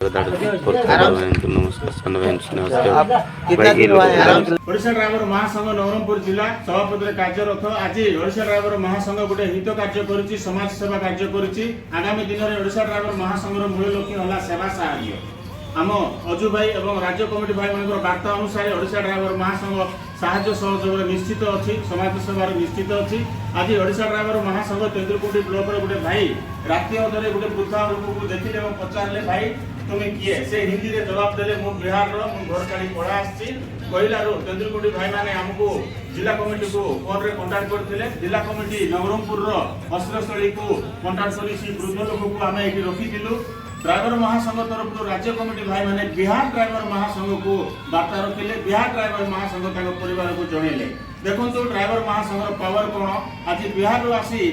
Odisha driver महासंघ नवरंगपुर जिला सभापति कार्यरत आज ओडिशा ड्राइवर महासंघ गोटे हित कार्य करुच्ची समाज सेवा कार्य करुच्ची आगामी दिन में ओडिशा ड्राइवर महासंघ मूल लक्ष्य है सेवा साहाय्य आम अजु भाई और राज्य कमिटी भाई मान वार्ता अनुसार ओडिशा ड्राइवर महासंघ साहाय्य सहयोग निश्चित अच्छी समाज सेवार निश्चित अच्छी आज ओडिशा ड्राइवर महासंघ तेंदुलकुंडी ब्लॉक गोटे भाई राति अधरे गोटे वृद्धा लोक को देखिले और पचारे भाई तुम्हें किए से हिंदी रे जवाब देले मु बिहार रो मु घर छाड़ी पड़ा आसी कहलारू तेंदुलकुंडी भाई माने हमको जिला कमिटी को फोन रे कांटेक्ट करथिले जिला कमिटी नवरंगपुर रो अस्त्रस्थली को कांटेक्ट करी सी वृद्ध लोक को आमे एठी रखिथिलु ड्राइवर महासंघ तरफ राज्य कमिटी भाई माने बिहार ड्राइवर महासंघ को वार्ता रखिले बिहार ड्राइवर महासंघ ताको परिवार को जणेले देखंतु ड्राइवर महासंघ रो पावर कोन आज बिहार रो आसी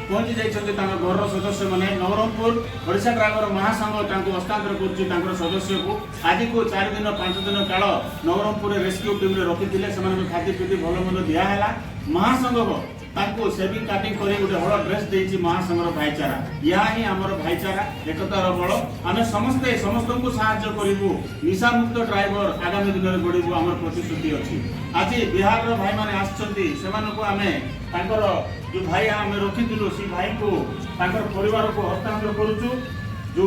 पहुंची जाइछन्ते घर सदस्य मैंने नवरंगपुर ओडिशा ड्राइवर महासंघ हस्तांतर कर सदस्य को आज को 4 दिन 5 दिन काल नवरंगपुर रेस्क्यू टीम रे रखिथिले से खाद्य पीति भल मंद दिया महासंघ ताको सेविंग काटिंग करी गोटे हल ड्रेस देछि महासंघर भाईचारा या ही आमर भाईचारा एकतार बल आमे समस्ते समस्त को सहायता करिवु निशा मुक्त ड्राइवर आगामी दिन में गढ़िबु आमर प्रतिश्रुति अछि आज बिहार रो भाई माने आछन्ती सेमान को आमे तांकर जो भाई आमे रखिथिलु सी भाई को तांकर परिवार को हस्तांतर करूछु जो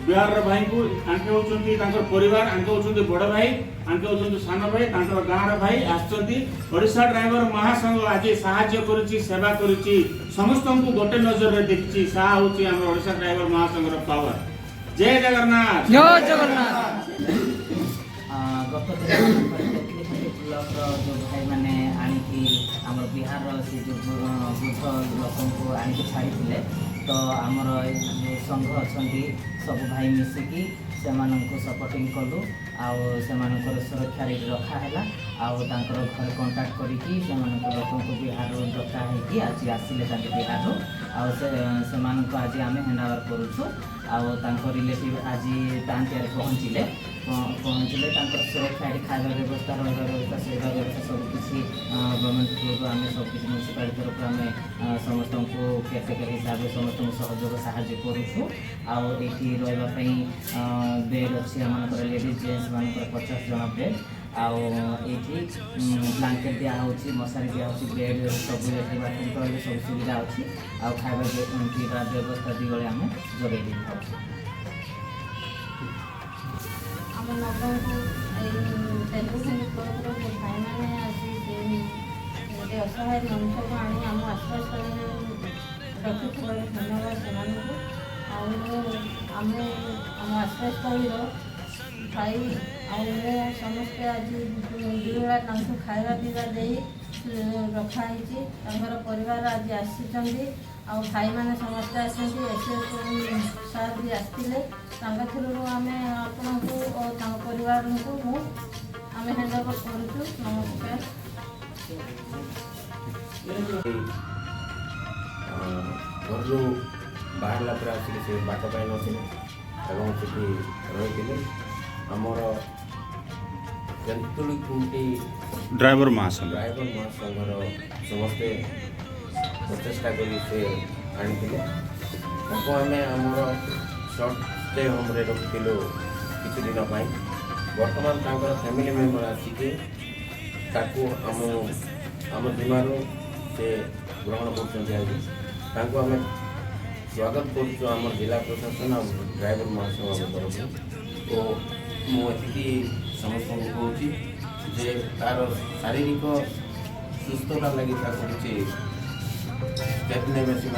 बिहार रो भाई को आंके होचन्ती तांकर परिवार आंके होचन्ती बड़ भाई आंके होचन्ती सान भाई तांकर गाँव रो भाई आछन्ती ओडिशा ड्राइवर महासंघ आज सहायता करूची सेवा करूची समस्त को गोटे नजर रे देखछि सा होची हमर ओडिशा ड्राइवर महासंघ रो पावर जय जगन्नाथ जय जगन्नाथ ब्लॉक जो भाई मैंने आनिकी आम बिहार से जो वृद्ध लोक को आनिकी छाड़ी तो आमर जो संघ अच्छा सब भाई मिसिकी से सपोर्टिंग कलु आर सुरक्षा रखाला आर घर कंटाक्ट करी लोक को बिहार डका है आज आसिले बिहार आज आम हैंडओवर करुचु रिलेटिव आज टांटियार पहुँचले सुरक्षा खाଇବା व्यवस्था रहा व्यवस्था सेवा व्यवस्था सबकि गवर्नमेंट थ्रू आम सबकि म्यूनिसिपाल तरफ आम समस्त को केयरटेकर हिसाब से समस्त सहयोग साहाय्य करुचु आठी रही बेड अच्छी आम लेडीज जेन्ट्स मान 50 जन बेड आठी ब्लांकेट दिखाई मशारी दिखाई बेड सब बाथरूम टॉयलेट सब सुविधा अच्छी खाଇବା व्यवस्था दी आम जगै दी भाई मैंने गोटे असहाय मनुष्य को आनी आम आश्रयस्थल रखी धन्यवाद से आम आश्रयस्थल भाई समस्ते आज दुईबेला खाଇବା पीवा दे रखाई परिवार आज आसी भाई मैंने समस्ते आस सार भी आसते थ्रू आम आपण को और परिवार को आम हैंडओवर करुचु नमस्कार घर बाहर पर आसिले से बाट पाई नथिले रही आमर तेंतुलकुंडी ड्राइवर महासंघ समस्ते प्रचेषा कर आनी आम आमर सर्ट स्टे होम रे रखिलु किसी दिन बर्तमान फैमिली मेम्बर आसिके आम जिम्मार से ग्रहण कर आम स्वागत कर जिला प्रशासन और ड्राइवर महासंघ तरफ तो मुझे समस्त को कहूँ जे तार शारीरिक सुस्थता लगी किसी स्टेप ने से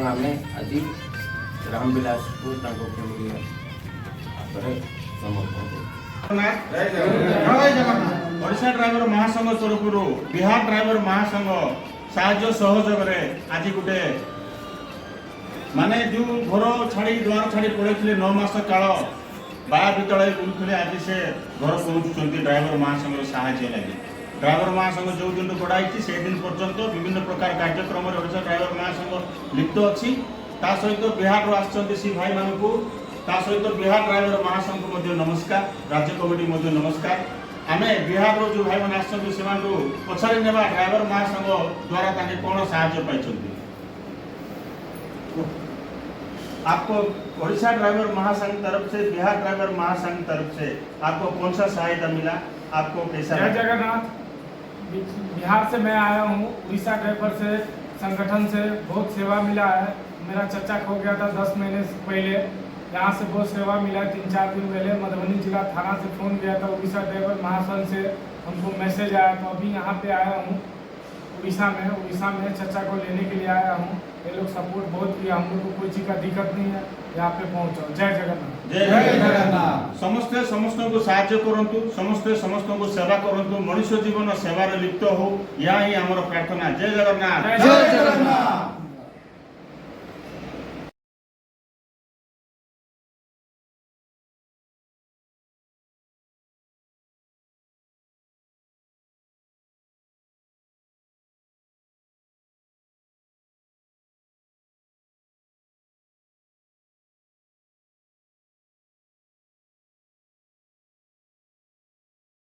आम आज रामविलास को फैमिली समर्पण ओडिशा ड्राइवर महासंघ तरफ बिहार ड्राइवर महासंघ साहाय्य सहयोग आज गोटे माने जो घर छाड़ी द्वार छाड़ी पड़े 9 मास काल बाया विद्यालय बुलूले आज से घर पहुँचुंट ड्राइवर महासंघ साहाय्य लगे ड्राइवर महासंघ जो दिन गढ़ाई से दिन पर्यंत विभिन्न प्रकार कार्यक्रम ओडिशा ड्राइवर महासंघ लिप्त अच्छी सहित बिहार आसछन्ती सी भाई मान को सहित बिहार ड्राइवर महासंघ को नमस्कार राज्य कमिटी नमस्कार आम बिहार जो भाई मैंने आसछन्ती पछाड़ी नेबा ड्राइवर महासंघ द्वारा कौन साहाय्य पाई आपको ओडिशा ड्राइवर महासंघ तरफ से, बिहार ड्राइवर महासंघ तरफ से आपको कौन सा सहायता मिला, आपको कैसा जय लगा? जगन्नाथ। बिहार से मैं आया हूँ। उड़ीसा ड्राइवर से संगठन से बहुत सेवा मिला है। मेरा चचा खो गया था 10 महीने से पहले, यहाँ से बहुत सेवा मिला है। 3-4 दिन पहले मधुबनी जिला थाना से फ़ोन किया था उड़ीसा ड्राइवर महासंघ से, हमको मैसेज आया। तो अभी यहाँ पे आया हूँ उड़ीसा में चचा को लेने के लिए आया हूँ। ये लोग सपोर्ट बहुत किया, हम लोग को कोई चीज़ का दिक्कत नहीं है, यहाँ पे पहुँचो। जय जगन्नाथ। जय जगन्नाथ। समस्ते समस्तों साहाय्य करंतु, समस्ते समस्तों सेवा करंतु, मनुष्य जीवन सेवार लिप्त हो, यह ही आमर प्रार्थना। जय जगन्नाथ। जय जगन्नाथ।